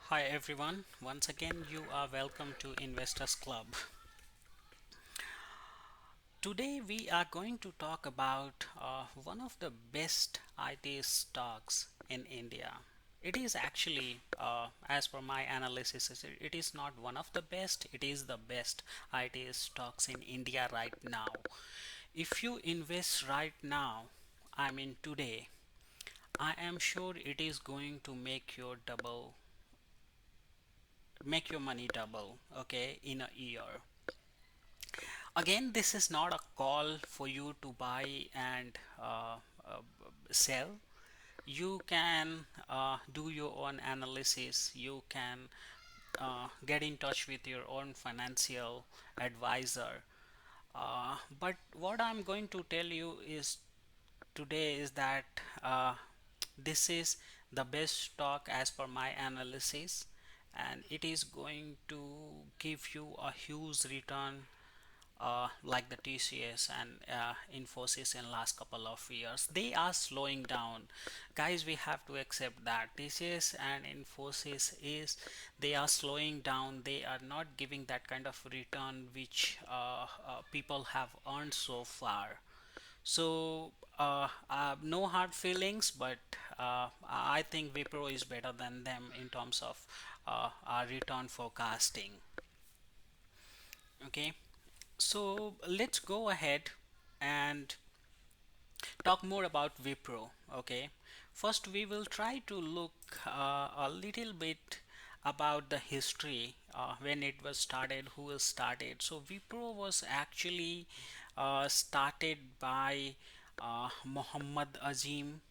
Hi everyone, once again you are welcome to Investors Club. Today we are going to talk about one of the best IT stocks in India. It is actually, as per my analysis, it is not one of the best, it is the best IT stocks in India right now. If you invest right now, I mean today, I am sure it is going to make your money double, okay, in a year. Again, this is not a call for you to buy and uh, sell. You can do your own analysis. You can get in touch with your own financial advisor. But what I'm going to tell you is today is that uh, this is the best stock as per my analysis, and it is going to give you a huge return like the TCS and Infosys in last couple of years. They are slowing down. Guys, we have to accept that TCS and Infosys is they are slowing down. They are not giving that kind of return which people have earned so far. So no hard feelings, but I think Wipro is better than them in terms of our return forecasting. Okay, so let's go ahead and talk more about Wipro. Okay, first we will try to look a little bit about the history when it was started, who was started. So Wipro was actually started by Muhammad Azim,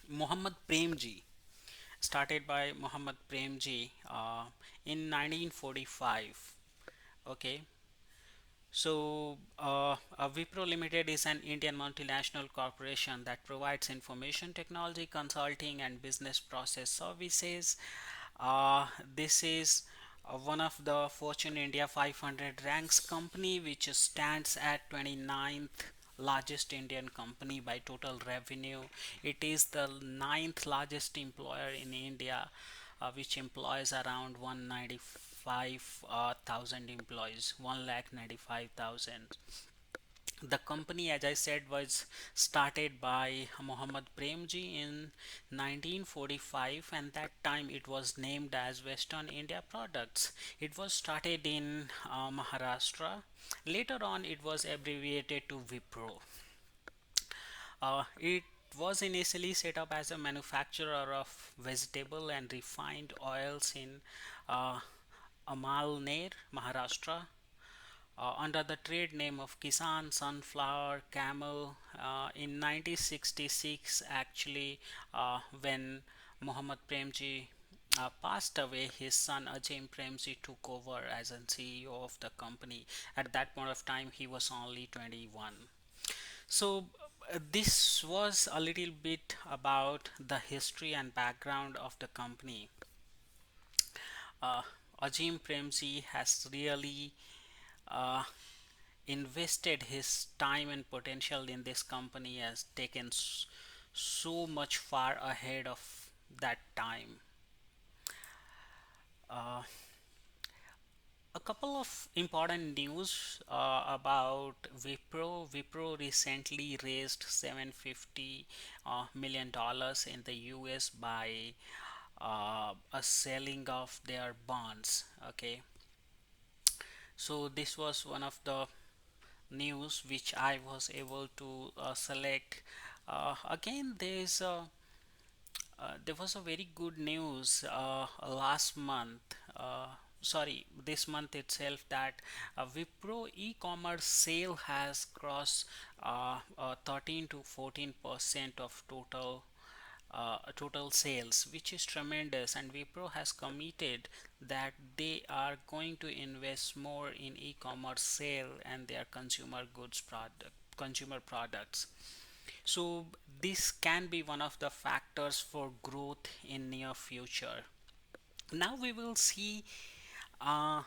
Muhammad Premji, started by Muhammad Premji in 1945. Okay, so, Wipro Limited is an Indian multinational corporation that provides information technology consulting and business process services. This is one of the Fortune India 500 ranks company, which stands at 29th largest Indian company by total revenue. It is the ninth largest employer in India, which employs around 195,000 employees, 1,95,000. The company, as I said, was started by Muhammad Premji in 1945, and that time it was named as Western India Products. It was started in Maharashtra. Later on, it was abbreviated to Wipro. It was initially set up as a manufacturer of vegetable and refined oils in uh, Amalner, Maharashtra, under the trade name of Kisan Sunflower Camel. In 1966, actually, when Muhammad Premji passed away, his son Ajay Premji took over as a CEO of the company. At that point of time, he was only 21. So, this was a little bit about the history and background of the company. Uh, Ajim Premji has really uh, invested his time and potential in this company, has taken so much far ahead of that time. Uh, a couple of important news about Wipro. Wipro recently raised 750 million dollars in the US by a selling of their bonds. Okay, so this was one of the news which I was able to select. Again, there was a very good news last month. Sorry, this month itself, that Wipro e-commerce sale has crossed 13 to 14% of total sales, which is tremendous. And Wipro has committed that they are going to invest more in e-commerce sale and their consumer products. So this can be one of the factors for growth in near future. Now we will see uh,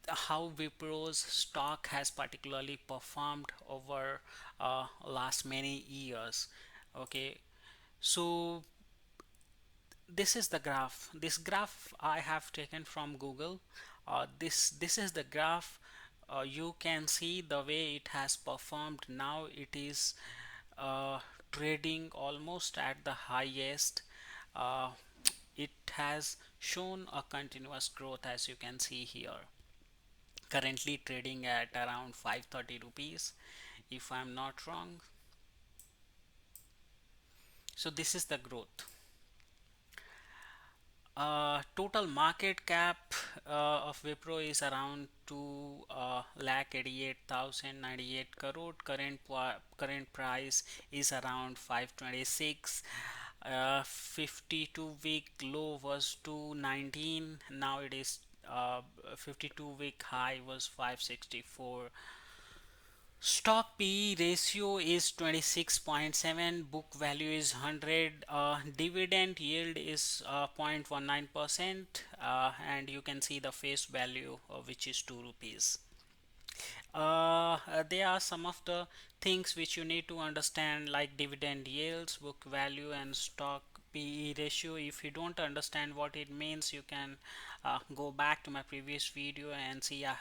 how Wipro's stock has particularly performed over last many years. Okay, so this is the graph. This graph I have taken from Google. This is the graph. You can see the way it has performed. Now it is uh, trading almost at the highest. uh, it has shown a continuous growth, as you can see here, currently trading at around 530 rupees if I'm not wrong. So this is the growth. Total market cap of Wipro is around 2 lakh 88,098 crore. Current price is around 526. 52-week low was 219. Now it is 52-week high was 564. Stock PE ratio is 26.7, book value is 100, dividend yield is 0.19%, and you can see the face value which is 2 rupees. There are some of the things which you need to understand, like dividend yields, book value, and stock PE ratio. If you don't understand what it means, you can go back to my previous video and see I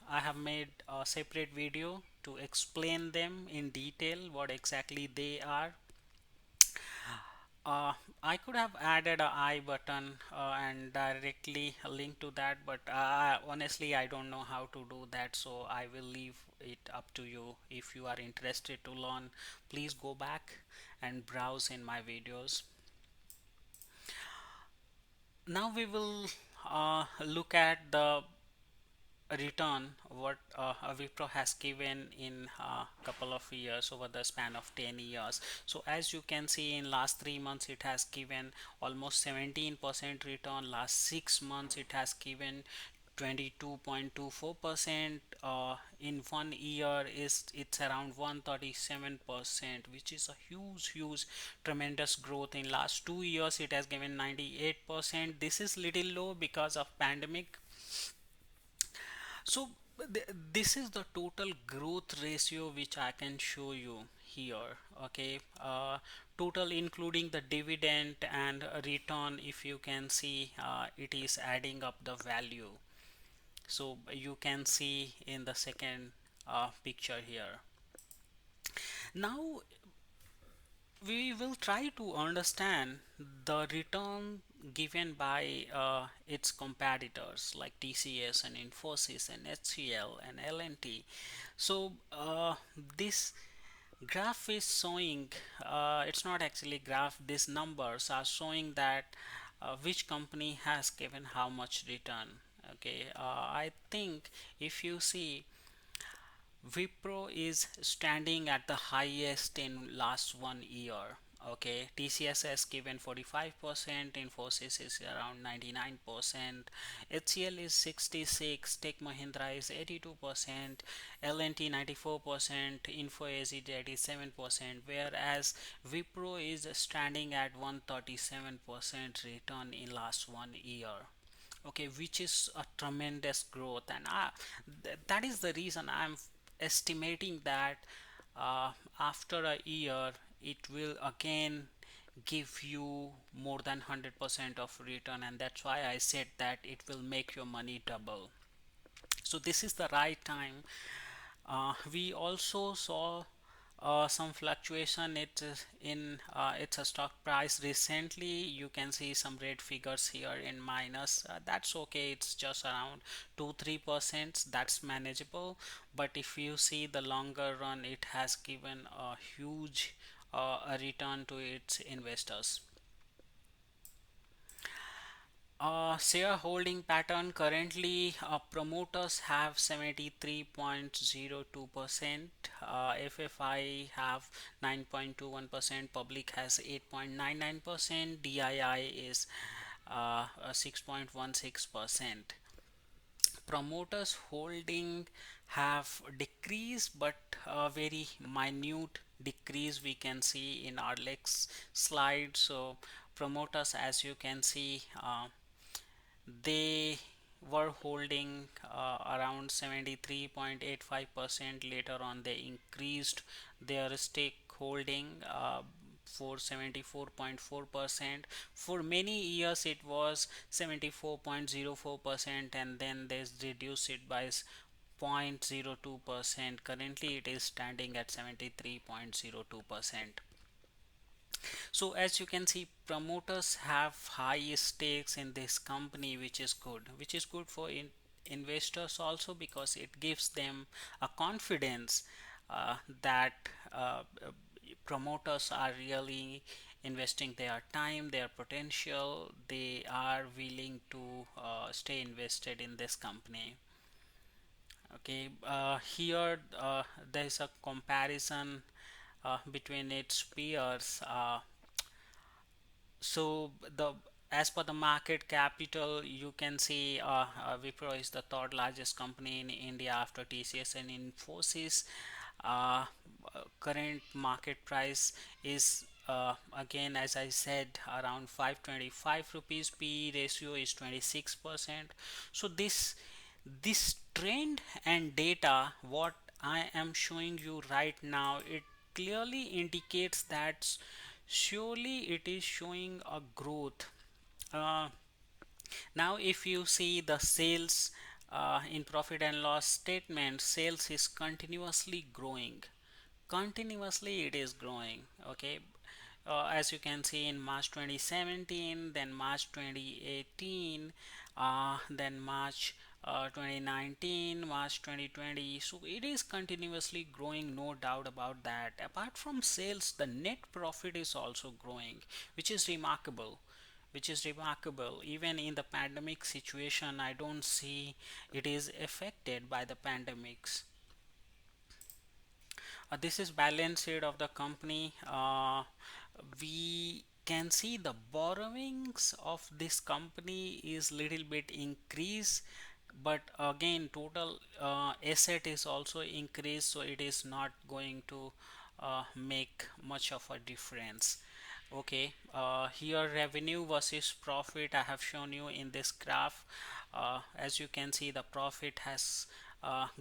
have made a separate video to explain them in detail what exactly they are. Uh, I could have added a I button and directly link to that, but honestly I don't know how to do that, so I will leave it up to you. If you are interested to learn, please go back and browse in my videos. Now we will look at the return what Wipro has given in a couple of years, over the span of 10 years. So as you can see, in last 3 months it has given almost 17% return. Last 6 months it has given 22.24%. In 1 year is it's around 137%, which is a huge tremendous growth. In last 2 years it has given 98%. This is little low because of pandemic. So this is the total growth ratio which I can show you here. Okay, total including the dividend and return. If you can see, it is adding up the value. So you can see in the second picture here. Now we will try to understand the return given by its competitors like TCS and Infosys and HCL and L&T. So this graph is showing, it's not actually graph, these numbers are showing that which company has given how much return. Okay, I think if you see, Wipro is standing at the highest in last 1 year. Okay, TCS has given 45%, Infosys is around 99%, HCL is 66, Tech Mahindra is 82%, L&T 94%, Info Edge is 87%, whereas Wipro is standing at 137% return in last 1 year. Okay, which is a tremendous growth, and that is the reason I'm estimating that after a year it will again give you more than 100% of return, and that's why I said that it will make your money double. So this is the right time. We also saw some fluctuation in its a stock price recently. You can see some red figures here in minus. That's okay, it's just around 2-3%, that's manageable. But if you see the longer run, it has given a huge a return to its investors. Shareholding pattern currently, promoters have 73.02%, FFI have 9.21%, public has 8.99%, DII is 6.16%. Promoters holding have decreased, but a very minute decrease we can see in our next slide. So promoters, as you can see, they were holding around 73.85%. Later on they increased their stake holding. for 74.4%. For many years it was 74.04%, and then they reduced it by 0.02%. Currently it is standing at 73.02%. So as you can see, promoters have high stakes in this company, which is good for investors also, because it gives them a confidence that promoters are really investing their time, their potential. They are willing to stay invested in this company. Okay, here there is a comparison between its peers. So the as per the market capital, you can see Wipro is the third largest company in India after TCS and Infosys. Current market price is again, as I said, around 525 rupees. PE ratio is 26%. So this trend and data what I am showing you right now, it clearly indicates that surely it is showing a growth. uh, Now if you see the sales in profit and loss statement, sales is continuously it is growing. Okay, as you can see in March 2017, then March 2018, then March 2019, March 2020. So it is continuously growing, no doubt about that. Apart from sales, the net profit is also growing, which is remarkable. Even in the pandemic situation, I don't see it is affected by the pandemics. This is balance sheet of the company. We can see the borrowings of this company is little bit increased, but again total asset is also increased, so it is not going to make much of a difference. Okay, here revenue versus profit I have shown you in this graph. As you can see, the profit has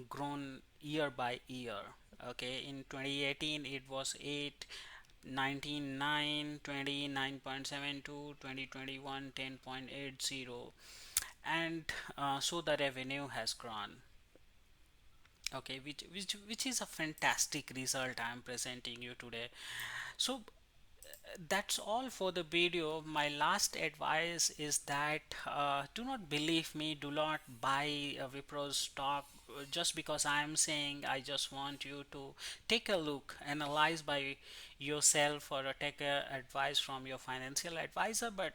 grown year by year. Okay, in 2018 it was 8, 19 9, 20 9.72, 2021 10.80, and so the revenue has grown. Okay, which is a fantastic result I am presenting you today. So that's all for the video. My last advice is that do not believe me, do not buy Wipro's stock just because I am saying. I just want you to take a look, analyze by yourself, or take advice from your financial advisor. But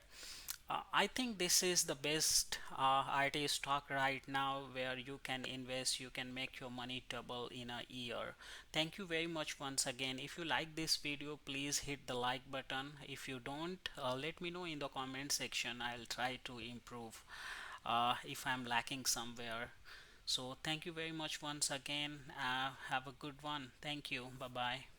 I think this is the best IT stock right now where you can invest, you can make your money double in a year. Thank you very much once again. If you like this video, please hit the like button. If you don't, let me know in the comment section. I'll try to improve if I'm lacking somewhere. So thank you very much once again. Have a good one. Thank you. Bye bye.